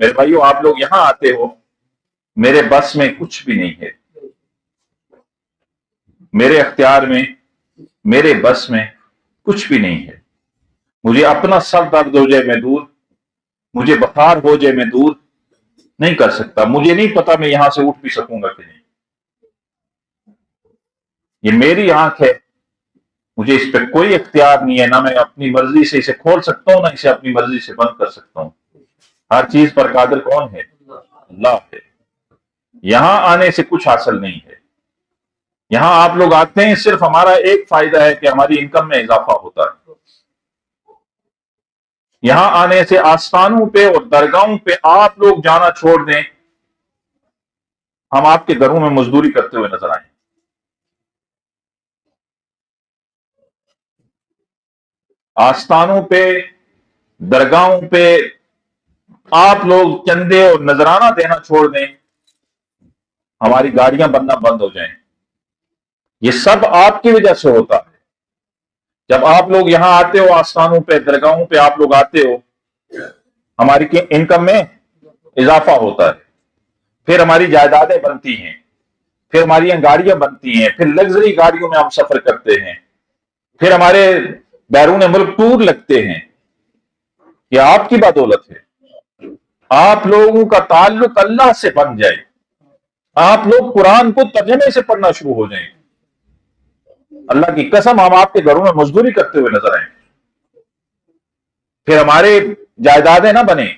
میرے بھائیو آپ لوگ یہاں آتے ہو، میرے بس میں کچھ بھی نہیں ہے، میرے اختیار میں، میرے بس میں کچھ بھی نہیں ہے۔ مجھے اپنا سر درد ہو جائے میں دور، مجھے بخار ہو جائے میں دور نہیں کر سکتا، مجھے نہیں پتا میں یہاں سے اٹھ بھی سکوں گا کہ نہیں۔ یہ میری آنکھ ہے، مجھے اس پہ کوئی اختیار نہیں ہے، نہ میں اپنی مرضی سے اسے کھول سکتا ہوں، نہ اسے اپنی مرضی سے بند کر سکتا ہوں۔ ہر چیز پر قادر کون ہے؟ اللہ ہے۔ یہاں آنے سے کچھ حاصل نہیں ہے، یہاں آپ لوگ آتے ہیں صرف ہمارا ایک فائدہ ہے کہ ہماری انکم میں اضافہ ہوتا ہے۔ یہاں آنے سے آستانوں پہ اور درگاہوں پہ آپ لوگ جانا چھوڑ دیں، ہم آپ کے گھروں میں مزدوری کرتے ہوئے نظر آئیں۔ آستانوں پہ، درگاہوں پہ آپ لوگ چندے اور نذرانہ دینا چھوڑ دیں، ہماری گاڑیاں بننا بند ہو جائیں۔ یہ سب آپ کی وجہ سے ہوتا ہے۔ جب آپ لوگ یہاں آتے ہو، آستانوں پہ، درگاہوں پہ آپ لوگ آتے ہو، ہماری انکم میں اضافہ ہوتا ہے، پھر ہماری جائیدادیں بنتی ہیں، پھر ہماری گاڑیاں بنتی ہیں، پھر لگژری گاڑیوں میں ہم سفر کرتے ہیں، پھر ہمارے بیرون ملک ٹور لگتے ہیں۔ یہ آپ کی بدولت ہے۔ آپ لوگوں کا تعلق اللہ سے بن جائے، آپ لوگ قرآن کو ترجمے سے پڑھنا شروع ہو جائیں، اللہ کی قسم ہم آپ کے گھروں میں مزدوری کرتے ہوئے نظر آئیں۔ پھر ہمارے جائیدادیں نہ بنیں،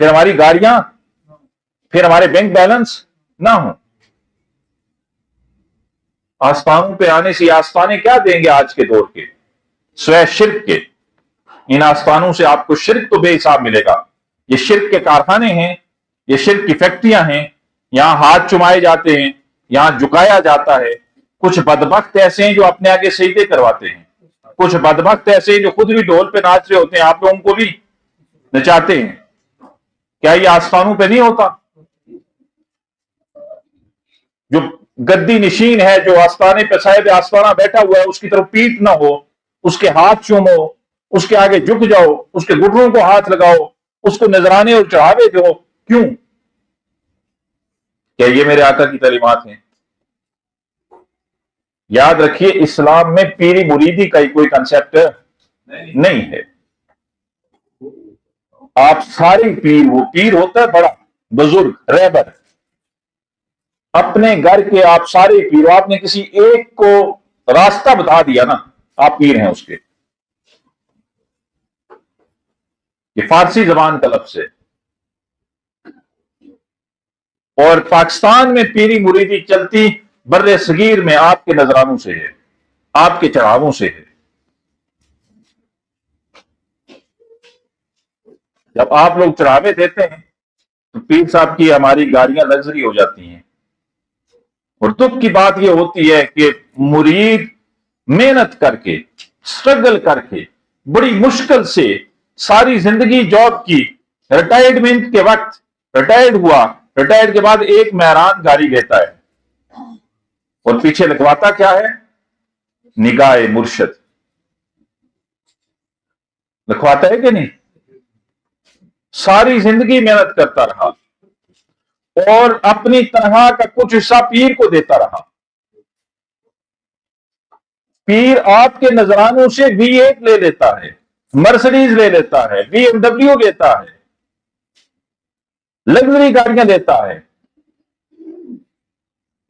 پھر ہماری گاڑیاں، پھر ہمارے بینک بیلنس نہ ہوں۔ آستانوں پہ آنے سے آستانے کیا دیں گے آج کے دور کے؟ سوائے شرک کے۔ ان آستانوں سے آپ کو شرک تو بے حساب ملے گا۔ یہ شرک کے کارخانے ہیں، یہ شرک کی فیکٹریاں ہیں، یہاں ہاتھ چمائے جاتے ہیں، یہاں جھکایا جاتا ہے۔ کچھ بدبخت ایسے ہیں جو اپنے آگے سجدے کرواتے ہیں، کچھ بدبخت ایسے ہیں جو خود بھی ڈھول پہ ناچ رہے ہوتے ہیں، آپ لوگوں کو بھی نچاتے ہیں۔ کیا یہ آستانوں پہ نہیں ہوتا؟ جو گدی نشین ہے، جو آستانے پہ صاحب آستانہ بیٹھا ہوا ہے، اس کی طرف پیٹ نہ ہو، اس کے ہاتھ چومو، اس کے آگے جھک جاؤ، اس کے گھٹنوں کو ہاتھ لگاؤ، اس کو نذرانے اور چڑھاوے دو، کیوں؟ کیا یہ میرے آقا کی تعلیمات ہیں؟ یاد رکھیے، اسلام میں پیری مریدی کا کوئی کنسیپٹ نہیں ہے۔ آپ سارے پیر، وہ پیر ہوتا ہے بڑا بزرگ رہبر، اپنے گھر کے آپ سارے پیر، آپ نے کسی ایک کو راستہ بتا دیا نا، آپ پیر ہیں اس کے۔ یہ فارسی زبان کا لفظ ہے، اور پاکستان میں پیری مریدی چلتی بر صغیر میں آپ کے نذرانوں سے ہے، آپ کے چڑھاووں سے ہے۔ جب آپ لوگ چڑھاوے دیتے ہیں تو پیر صاحب کی ہماری گاڑیاں لگژری ہو جاتی ہیں، اور دکھ کی بات یہ ہوتی ہے کہ مرید محنت کر کے، سٹرگل کر کے، بڑی مشکل سے ساری زندگی جاب کی، ریٹائرمنٹ کے وقت ریٹائرڈ ہوا، ریٹائرڈ کے بعد ایک مہران گاڑی لیتا ہے، اور پیچھے لکھواتا کیا ہے؟ نگاہ مرشد لکھواتا ہے کہ نہیں؟ ساری زندگی محنت کرتا رہا اور اپنی تنخواہ کا کچھ حصہ پیر کو دیتا رہا۔ پیر آپ کے نذرانوں سے V8 لے لیتا ہے، مرسڈیز لے لیتا ہے، BMW لیتا ہے، لگژری گاڑیاں لیتا ہے،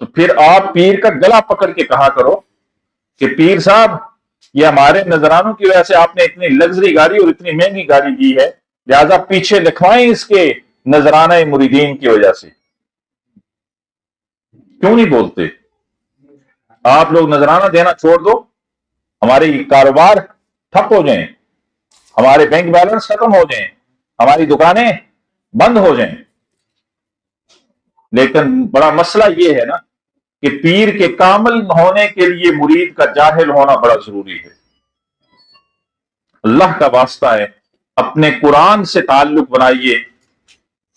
تو پھر آپ پیر کا گلا پکڑ کے کہا کرو کہ پیر صاحب، یہ ہمارے نذرانوں کی وجہ سے آپ نے اتنی لگژری گاڑی اور اتنی مہنگی گاڑی دی ہے، لہذا پیچھے لکھوائیں اس کے نذرانہ مریدین کی وجہ سے۔ کیوں نہیں بولتے؟ آپ لوگ نذرانہ دینا چھوڑ دو، ہمارے کاروبار ٹھپ ہو جائیں، ہمارے بینک بیلنس ختم ہو جائیں، ہماری دکانیں بند ہو جائیں۔ لیکن بڑا مسئلہ یہ ہے نا کہ پیر کے کامل ہونے کے لیے مرید کا جاہل ہونا بڑا ضروری ہے۔ اللہ کا واسطہ ہے، اپنے قرآن سے تعلق بنائیے۔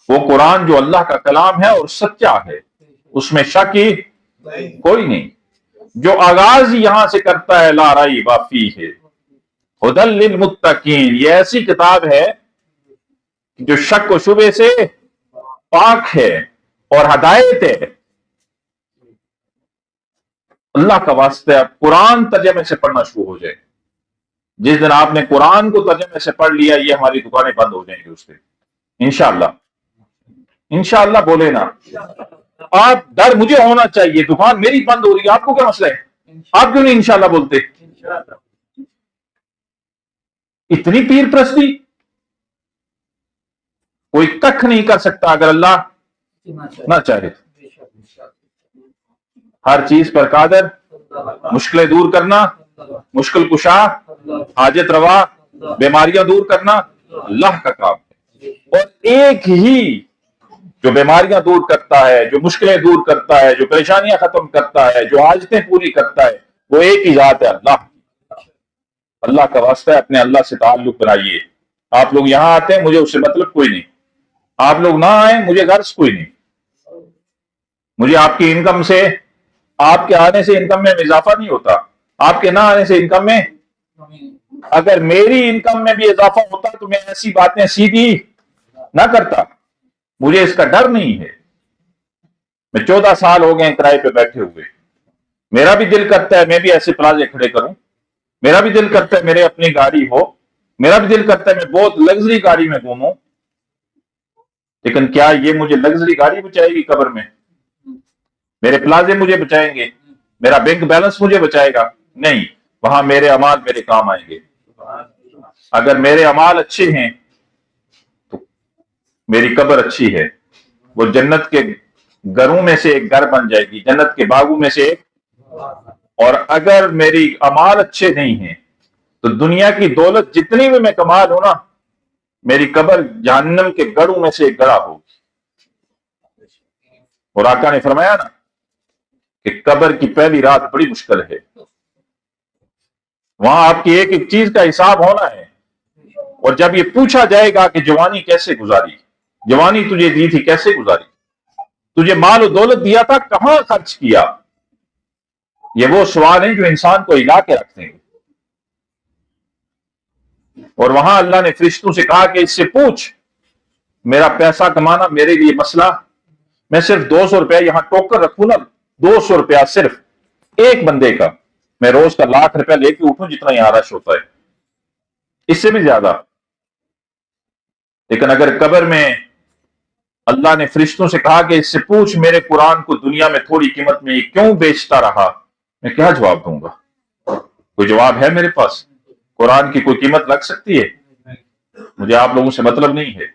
وہ قرآن جو اللہ کا کلام ہے اور سچا ہے، اس میں شک ہی کوئی نہیں۔ جو آغاز یہاں سے کرتا ہے لا ریب فیہ ہدی للمتقین، یہ ایسی کتاب ہے جو شک و شبے سے پاک ہے اور ہدایت ہے. اللہ کا واسطہ اب قرآن ترجمے سے پڑھنا شروع ہو جائے. جس دن آپ نے قرآن کو ترجمے سے پڑھ لیا یہ ہماری دکانیں بند ہو جائیں گی اس دن انشاءاللہ. انشاءاللہ بولے نا آپ. ڈر مجھے ہونا چاہیے دکان میری بند ہو رہی ہے, آپ کو کیا مسئلہ ہے؟ آپ کیوں نہیں انشاءاللہ بولتے؟ اتنی پیر پرستی کوئی ککھ نہیں کر سکتا اگر اللہ نہ چاہے. ہر چیز پر قادر, مشکلیں دور کرنا, مشکل کشا, حاجت روا, بیماریاں دور کرنا اللہ کا کام ہے. اور ایک ہی جو بیماریاں دور کرتا ہے, جو مشکلیں دور کرتا ہے, جو پریشانیاں ختم کرتا ہے, جو حاجتیں پوری کرتا ہے, وہ ایک ہی ذات ہے اللہ. اللہ کا واسطہ ہے اپنے اللہ سے تعلق بنائیے. آپ لوگ یہاں آتے ہیں مجھے اس سے مطلب کوئی نہیں, آپ لوگ نہ آئیں مجھے غرض کوئی نہیں. مجھے آپ کی انکم سے, آپ کے آنے سے انکم میں اضافہ نہیں ہوتا, آپ کے نہ آنے سے انکم میں. اگر میری انکم میں بھی اضافہ ہوتا تو میں ایسی باتیں سیدھی نہ کرتا. مجھے اس کا ڈر نہیں ہے. میں 14 سال ہو گئے کرائے پہ بیٹھے ہوئے. میرا بھی دل کرتا ہے میں بھی ایسے پلازے کھڑے کروں, میرا بھی دل کرتا ہے میرے اپنی گاڑی ہو, میرا بھی دل کرتا ہے میں بہت لگژری گاڑی میں گھوموں. لیکن کیا یہ مجھے لگژری گاڑی بچائے گی قبر میں؟ میرے پلازے مجھے بچائیں گے؟ میرا بینک بیلنس مجھے بچائے گا؟ نہیں. وہاں میرے اعمال میرے کام آئیں گے. اگر میرے اعمال اچھے ہیں تو میری قبر اچھی ہے, وہ جنت کے گھروں میں سے ایک گھر بن جائے گی, جنت کے باغوں میں سے ایک. اور اگر میری اعمال اچھے نہیں ہیں تو دنیا کی دولت جتنی بھی میں کما لوں نا, میری قبر جہنم کے گڑھوں میں سے ایک گڑھا ہوگی. اور آقا نے فرمایا نا کہ قبر کی پہلی رات بڑی مشکل ہے. وہاں آپ کی ایک ایک چیز کا حساب ہونا ہے. اور جب یہ پوچھا جائے گا کہ جوانی کیسے گزاری, جوانی تجھے دی تھی کیسے گزاری, تجھے مال و دولت دیا تھا کہاں خرچ کیا, یہ وہ سوال ہیں جو انسان کو ہلا کے رکھتے ہیں. اور وہاں اللہ نے فرشتوں سے کہا کہ اس سے پوچھ, میرا پیسہ کمانا میرے لیے مسئلہ, میں صرف 200 روپیہ یہاں ٹوکر رکھوں نا, 200 روپیہ صرف ایک بندے کا, میں روز کا 1,00,000 روپیہ لے کے اٹھوں جتنا یہاں رش ہوتا ہے, اس سے بھی زیادہ. لیکن اگر قبر میں اللہ نے فرشتوں سے کہا کہ اس سے پوچھ میرے قرآن کو دنیا میں تھوڑی قیمت میں یہ کیوں بیچتا رہا, میں کیا جواب دوں گا؟ کوئی جواب ہے میرے پاس؟ قرآن کی کوئی قیمت لگ سکتی ہے؟ مجھے آپ لوگوں سے مطلب نہیں ہے.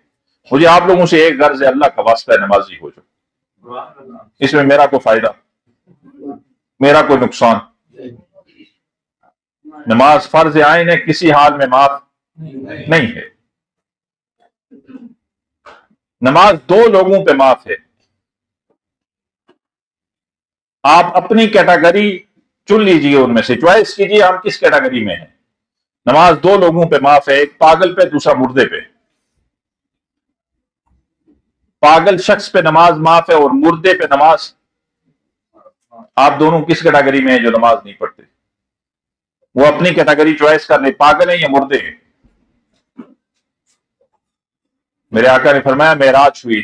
مجھے آپ لوگوں سے ایک غرض ہے, اللہ کا واسطہ ہے نمازی ہو جاؤ. اس میں میرا کوئی فائدہ, میرا کوئی نقصان. نماز فرض عین ہے, کسی حال میں معاف نہیں ہے. نماز 2 لوگوں پہ معاف ہے. آپ اپنی کیٹاگری چن لیجئے, ان میں سے چوائس کیجئے ہم کس کیٹاگری میں ہیں. نماز 2 لوگوں پہ معاف ہے, ایک پاگل پہ, دوسرا مردے پہ. پاگل شخص پہ نماز معاف ہے اور مردے پہ نماز. آپ دونوں کس کیٹاگری میں ہیں جو نماز نہیں پڑھتے؟ وہ اپنی کیٹاگری چوائس کر لیں, پاگل ہیں یا مردے ہیں. میرے آقا نے فرمایا معراج ہوئی,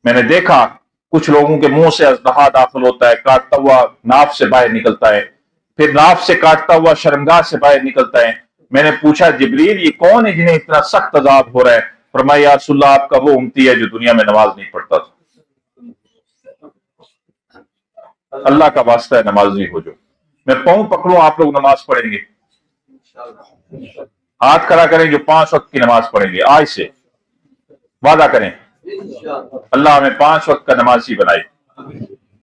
میں نے دیکھا کچھ لوگوں کے منہ سے اژدہا داخل ہوتا ہے, کاٹتا ہوا ناف سے باہر نکلتا ہے, پھر ناف سے کاٹتا ہوا شرمگاہ سے باہر نکلتا ہے. میں نے پوچھا جبریل یہ کون ہے جنہیں اتنا سخت عذاب ہو رہا ہے؟ فرمایا یا رسول اللہ آپ کا وہ امتی ہے جو دنیا میں نماز نہیں پڑھتا تھا. اللہ کا واسطہ ہے نمازی ہو جو. میں پاؤں پکڑوں آپ لوگ نماز پڑھیں گے؟ ہاتھ کھڑا کریں جو 5 وقت کی نماز پڑھیں گے. آج سے وعدہ کریں اللہ ہمیں 5 وقت کا نمازی بنائے.